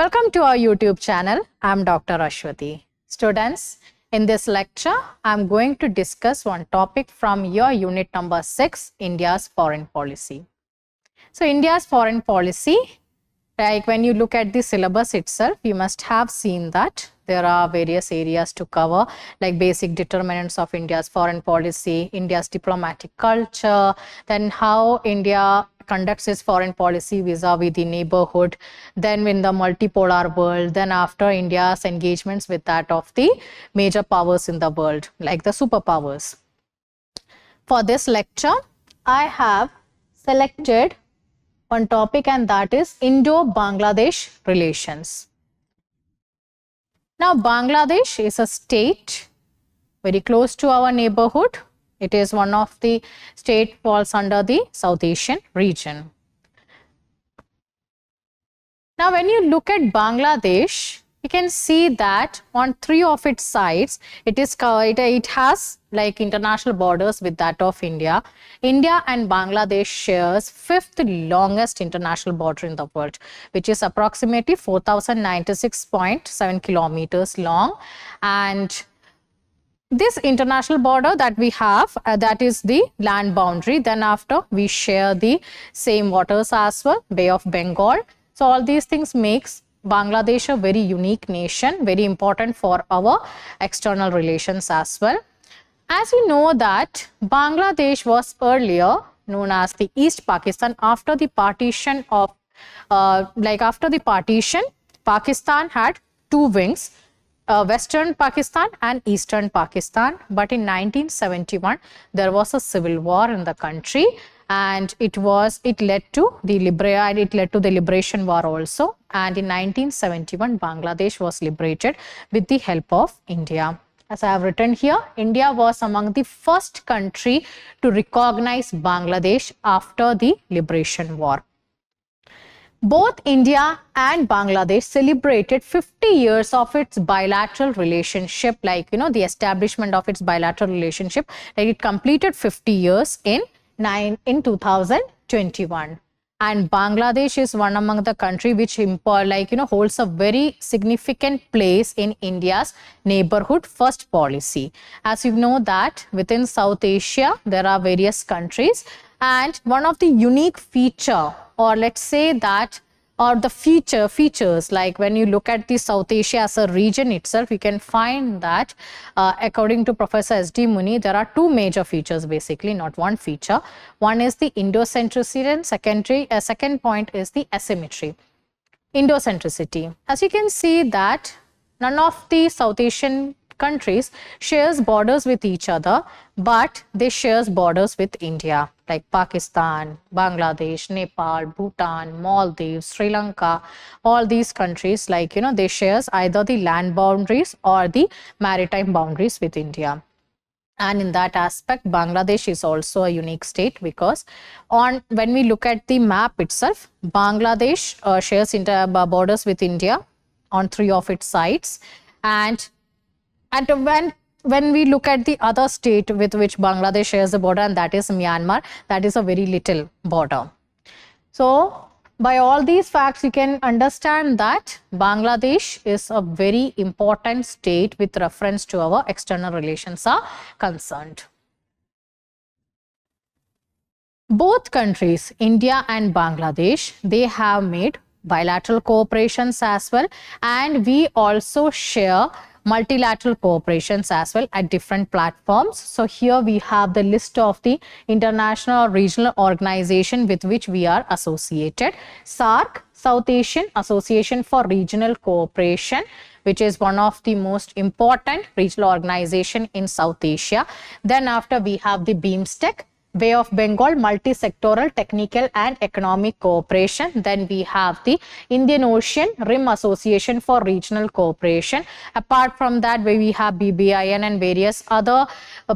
Welcome to our YouTube channel. I'm Dr. Ashwati. Students, in this lecture, I'm going to discuss one topic from your unit number 6, India's foreign policy. So, India's foreign policy, like when you look at the syllabus itself, you must have seen that there are various areas to cover, like basic determinants of India's foreign policy, India's diplomatic culture, then how India conducts its foreign policy vis-a-vis the neighborhood, then in the multipolar world, then after India's engagements with that of the major powers in the world, like the superpowers. For this lecture, I have selected one topic, and that is Indo-Bangladesh relations. Now, Bangladesh is a state very close to our neighborhood. It is one of the state falls under the South Asian region. Now, when you look at Bangladesh, you can see that on 3 of its sides, it has like international borders with that of India. India and Bangladesh shares 5th longest international border in the world, which is approximately 4,096.7 kilometers long. And this international border that we have, that is the land boundary. Then after, we share the same waters as well, Bay of Bengal. So all these things makes Bangladesh a very unique nation, very important for our external relations as well. As you know that Bangladesh was earlier known as the East Pakistan. After the partition of, Pakistan had 2 wings, Western Pakistan and Eastern Pakistan. But in 1971, there was a civil war in the country, and it led to the liberation war also. And in 1971, Bangladesh was liberated with the help of India. As I have written here, India was among the first country to recognize Bangladesh after the liberation war. Both India and Bangladesh celebrated 50 years of its bilateral relationship, the establishment of its bilateral relationship. Like it completed 50 years in 2021. And Bangladesh is one among the country which holds a very significant place in India's neighborhood first policy. As you know that within South Asia, there are various countries, and one of the unique feature, or let's say that, or the features, like when you look at the South Asia as a region itself, you can find that according to Professor S.D. Muni, there are 2 major features basically, not one feature. One is the Indo-centricity, and second point is the asymmetry. Indo-centricity. As you can see that none of the South Asian countries shares borders with each other, but they shares borders with India, like Pakistan, Bangladesh, Nepal, Bhutan, Maldives, Sri Lanka. All these countries, they shares either the land boundaries or the maritime boundaries with India. And in that aspect, Bangladesh is also a unique state, because when we look at the map itself, Bangladesh shares borders with India on 3 of its sides. And when we look at the other state with which Bangladesh shares the border, and that is Myanmar, that is a very little border. So by all these facts, you can understand that Bangladesh is a very important state with reference to our external relations are concerned. Both countries, India and Bangladesh, they have made bilateral cooperations as well, and we also share multilateral cooperations as well at different platforms. So here we have the list of the international or regional organization with which we are associated. SAARC, South Asian Association for Regional Cooperation, which is one of the most important regional organization in South Asia. Then after, we have the BIMSTEC, Bay of Bengal Multi-Sectoral Technical and Economic Cooperation. Then we have the Indian Ocean Rim Association for Regional Cooperation. Apart from that, we have BBIN and various other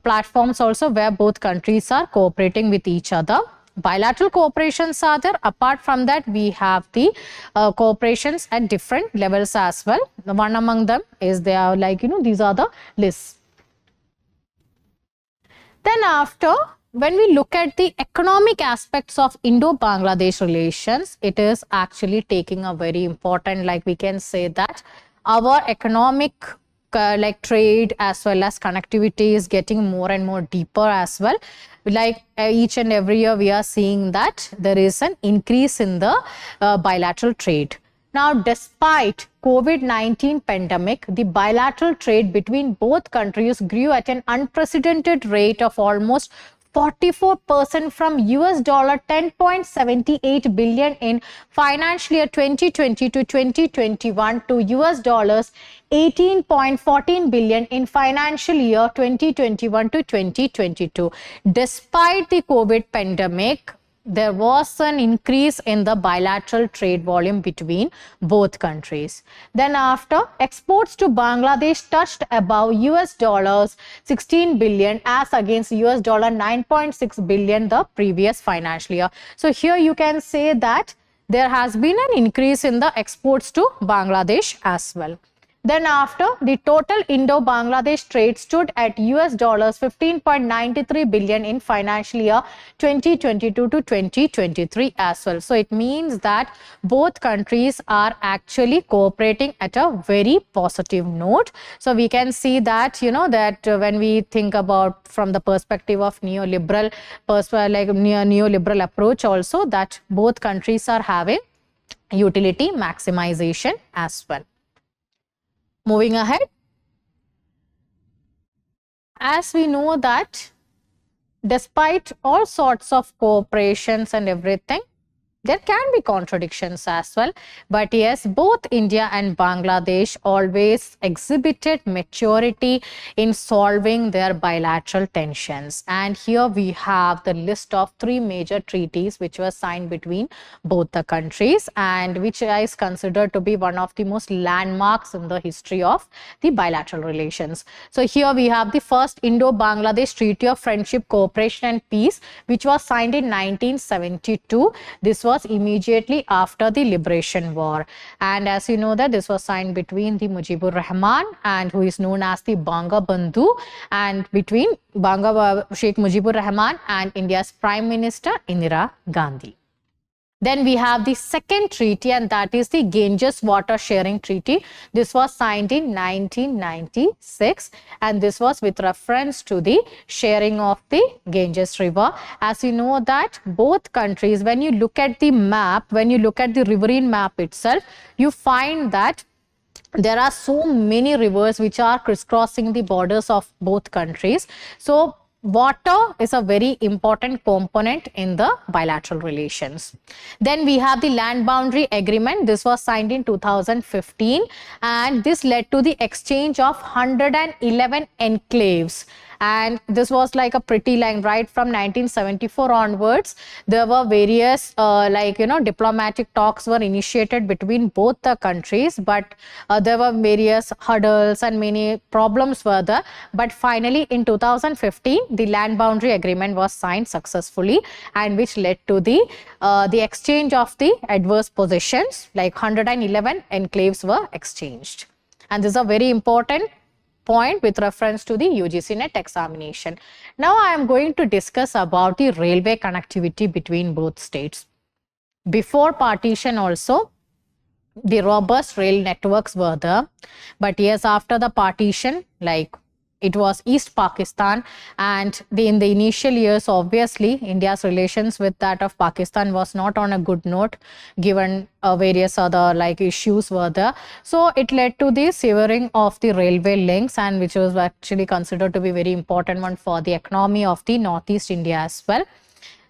platforms also, where both countries are cooperating with each other. Bilateral cooperations are there. Apart from that, we have the cooperations at different levels as well. One among them is these are the lists. Then after, when we look at the economic aspects of Indo-Bangladesh relations, it is actually taking a very important, like we can say that our economic like trade as well as connectivity is getting more and more deeper as well. Like each and every year we are seeing that there is an increase in the bilateral trade. Now, despite COVID-19 pandemic, the bilateral trade between both countries grew at an unprecedented rate of almost 44% from US dollar 10.78 billion in financial year 2020 to 2021 to US dollars 18.14 billion in financial year 2021 to 2022. Despite the COVID pandemic, there was an increase in the bilateral trade volume between both countries. Then after, exports to Bangladesh touched above US dollars 16 billion as against US dollar 9.6 billion the previous financial year. So here you can say that there has been an increase in the exports to Bangladesh as well. Then after, the total Indo-Bangladesh trade stood at US dollars 15.93 billion in financial year 2022 to 2023 as well. So it means that both countries are actually cooperating at a very positive note. So we can see that, that when we think about from the perspective of neoliberal approach also, that both countries are having utility maximization as well. Moving ahead, as we know that despite all sorts of cooperations and everything, there can be contradictions as well. But yes, both India and Bangladesh always exhibited maturity in solving their bilateral tensions. And here we have the list of 3 major treaties which were signed between both the countries and which is considered to be one of the most landmarks in the history of the bilateral relations. So here we have the first Indo-Bangladesh Treaty of Friendship, Cooperation and Peace, which was signed in 1972. This was immediately after the Liberation War, and as you know that this was signed between the Mujibur Rahman and who is known as the Banga Bandhu, and between Sheikh Mujibur Rahman and India's Prime Minister Indira Gandhi. Then we have the second treaty, and that is the Ganges Water Sharing Treaty. This was signed in 1996, and this was with reference to the sharing of the Ganges River. As you know that both countries, when you look at the map, when you look at the riverine map itself, you find that there are so many rivers which are crisscrossing the borders of both countries. So water is a very important component in the bilateral relations. Then we have the land boundary agreement. This was signed in 2015, and this led to the exchange of 111 enclaves. And this was like a pretty line right from 1974 onwards. There were various diplomatic talks were initiated between both the countries, but there were various hurdles and many problems were there. But finally in 2015, the land boundary agreement was signed successfully, and which led to the exchange of the adverse possessions, like 111 enclaves were exchanged. And this is a very important point with reference to the UGC-NET examination. Now I am going to discuss about the railway connectivity between both states. Before partition also, the robust rail networks were there, but yes, after the partition, like it was East Pakistan, and in the initial years, obviously, India's relations with that of Pakistan was not on a good note, given various other issues were there. So it led to the severing of the railway links, and which was actually considered to be very important one for the economy of the Northeast India as well.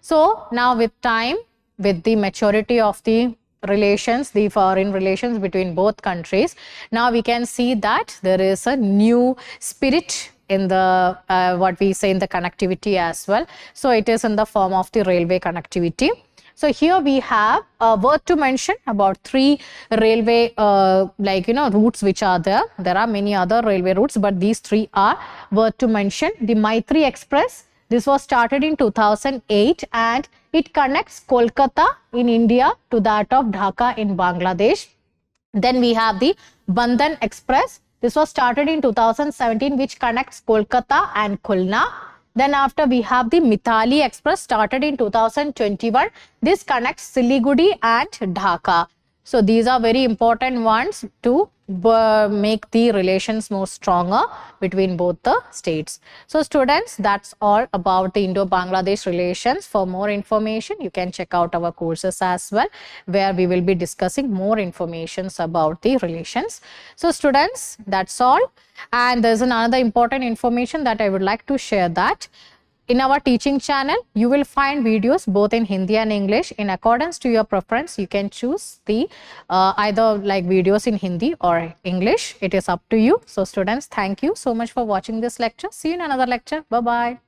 So now with time, with the maturity of the relations, the foreign relations between both countries, now we can see that there is a new spirit in the what we say in the connectivity as well. So it is in the form of the railway connectivity. So here we have worth to mention about 3 railway routes which are there. There are many other railway routes, but these 3 are worth to mention. The Maitri Express, this was started in 2008, and it connects Kolkata in India to that of Dhaka in Bangladesh. Then we have the Bandhan Express. This was started in 2017, which connects Kolkata and Khulna. Then after we have the Mithali Express started in 2021. This connects Siliguri and Dhaka. So these are very important ones to make the relations more stronger between both the states. So students, that's all about the Indo-Bangladesh relations. For more information, you can check out our courses as well, where we will be discussing more informations about the relations. So students, that's all. And there's another important information that I would like to share, that in our teaching channel, you will find videos both in Hindi and English. In accordance to your preference, you can choose the either like videos in Hindi or English. It is up to you. So students, thank you so much for watching this lecture. See you in another lecture. Bye-bye.